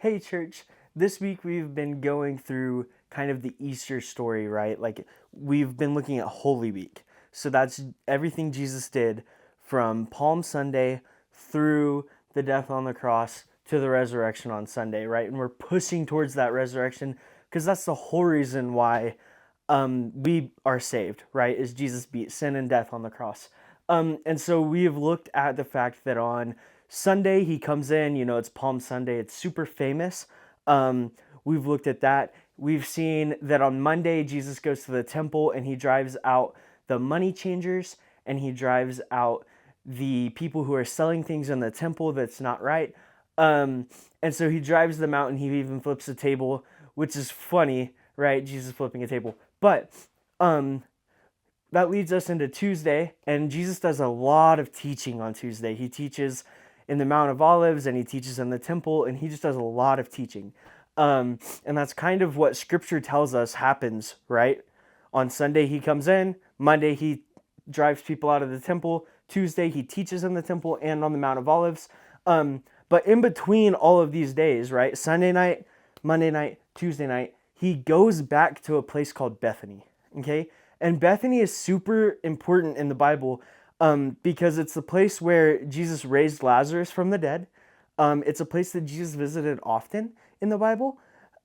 Hey, church. This week we've been going through kind of the Easter story, right? Like we've been looking at Holy Week. So that's everything Jesus did from Palm Sunday through the death on the cross to the resurrection on Sunday, right? And we're pushing towards that resurrection because that's the whole reason why we are saved, right? Is Jesus beat sin and death on the cross. And so we have looked at the fact that on Sunday he comes in, it's Palm Sunday, it's super famous. We've looked at that. We've seen that on Monday Jesus goes to the temple and he drives out the money changers and he drives out the people who are selling things in the temple that's not right. And so he drives them out and he even flips a table, which is funny, right? Jesus flipping a table. But um, that leads us into Tuesday, and Jesus does a lot of teaching on Tuesday. He teaches in the Mount of Olives, and he teaches in the temple, and he just does a lot of teaching. And that's kind of what Scripture tells us happens, right? On Sunday, he comes in. Monday, he drives people out of the temple. Tuesday, he teaches in the temple and on the Mount of Olives. But in between all of these days, right? Sunday night, Monday night, Tuesday night, he goes back to a place called Bethany. Okay, and Bethany is super important in the Bible because it's the place where Jesus raised Lazarus from the dead. It's a place that Jesus visited often in the Bible,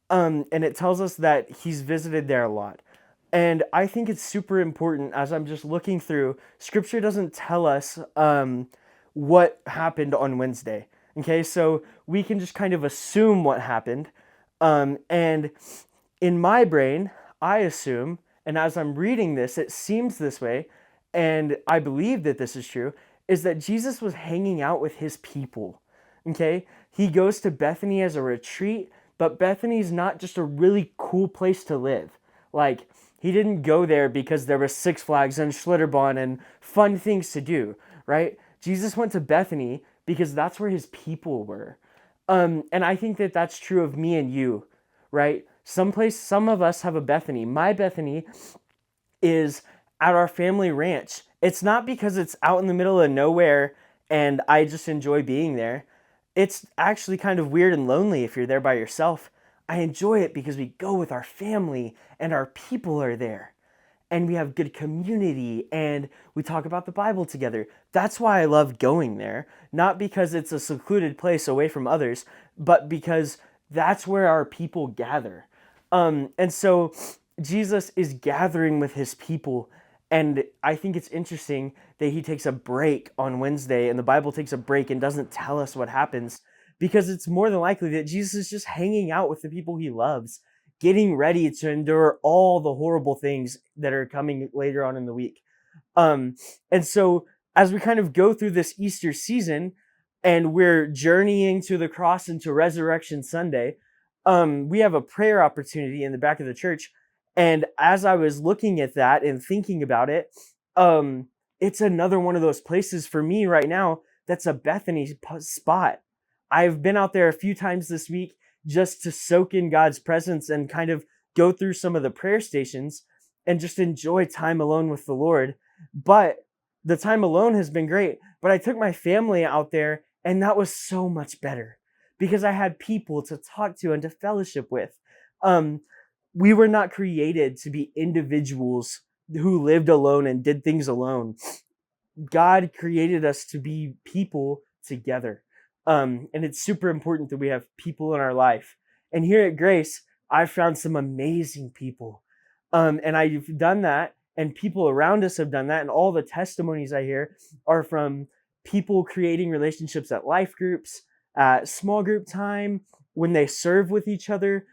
and it tells us that he's visited there a lot. And I think it's super important as I'm just looking through. Scripture doesn't tell us what happened on Wednesday. Okay, so we can just kind of assume what happened. And in my brain, I assume, and as I'm reading this, it seems this way, and I believe that this is true, is that Jesus was hanging out with his people. Okay? He goes to Bethany as a retreat, but Bethany's not just a really cool place to live. Like, he didn't go there because there was Six Flags and Schlitterbahn and fun things to do, right? Jesus went to Bethany because that's where his people were. And I think that that's true of me and you, right? Some of us have a Bethany. My Bethany is at our family ranch. It's not because it's out in the middle of nowhere and I just enjoy being there. It's actually kind of weird and lonely if you're there by yourself. I enjoy it because we go with our family and our people are there and we have good community and we talk about the Bible together. That's why I love going there, not because it's a secluded place away from others, but because that's where our people gather. And so Jesus is gathering with his people. And I think it's interesting that he takes a break on Wednesday and the Bible takes a break and doesn't tell us what happens because it's more than likely that Jesus is just hanging out with the people he loves, getting ready to endure all the horrible things that are coming later on in the week. And so as we kind of go through this Easter season and we're journeying to the cross and to Resurrection Sunday, we have a prayer opportunity in the back of the church. And as I was looking at that and thinking about it, it's another one of those places for me right now that's a Bethany spot. I've been out there a few times this week just to soak in God's presence and kind of go through some of the prayer stations and just enjoy time alone with the Lord. But the time alone has been great. But I took my family out there and that was so much better because I had people to talk to and to fellowship with. We were not created to be individuals who lived alone and did things alone. God created us to be people together. And it's super important that we have people in our life. And here at Grace, I've found some amazing people. And I've done that, and people around us have done that. And all the testimonies I hear are from people creating relationships at life groups, at small group time, when they serve with each other.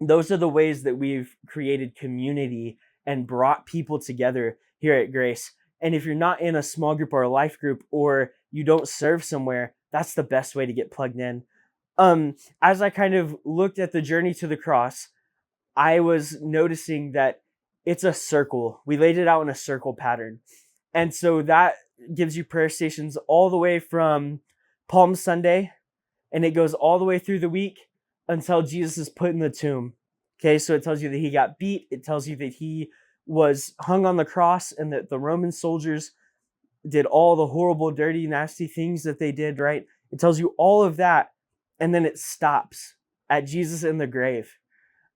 Those are the ways that we've created community and brought people together here at Grace. And if you're not in a small group or a life group or you don't serve somewhere, that's the best way to get plugged in. As I kind of looked at the journey to the cross, I was noticing that it's a circle. We laid it out in a circle pattern. And so that gives you prayer stations all the way from Palm Sunday, and it goes all the way through the week until Jesus is put in the tomb. Okay, so it tells you that he got beat. It tells you that he was hung on the cross and that the Roman soldiers did all the horrible, dirty, nasty things that they did, right? It tells you all of that, and then it stops. at Jesus in the grave.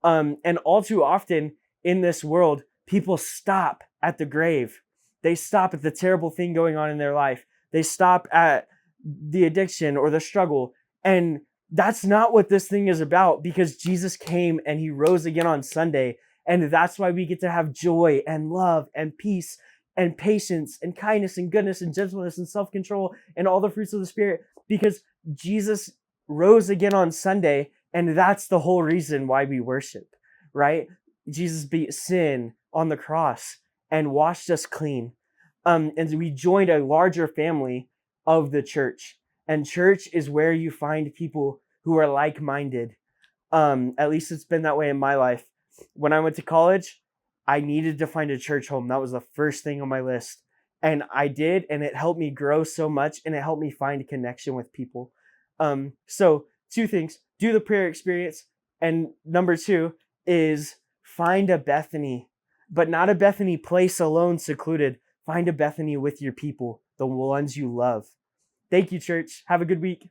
And all too often in this world, people stop at the grave. They stop at the terrible thing going on in their life. They stop at the addiction or the struggle. And that's not what this thing is about, because Jesus came and he rose again on Sunday. And that's why we get to have joy and love and peace and patience and kindness and goodness and gentleness and self-control and all the fruits of the Spirit, because Jesus rose again on Sunday. And that's the whole reason why we worship, right? Jesus beat sin on the cross and washed us clean. And we joined a larger family of the church. And church is where you find people who are like-minded. At least it's been that way in my life. When I went to college, I needed to find a church home. That was the first thing on my list. And I did, and it helped me grow so much, and it helped me find a connection with people. So 2 things: do the prayer experience, and number 2 is find a Bethany, but not a Bethany place alone, secluded. Find a Bethany with your people, the ones you love. Thank you, church. Have a good week.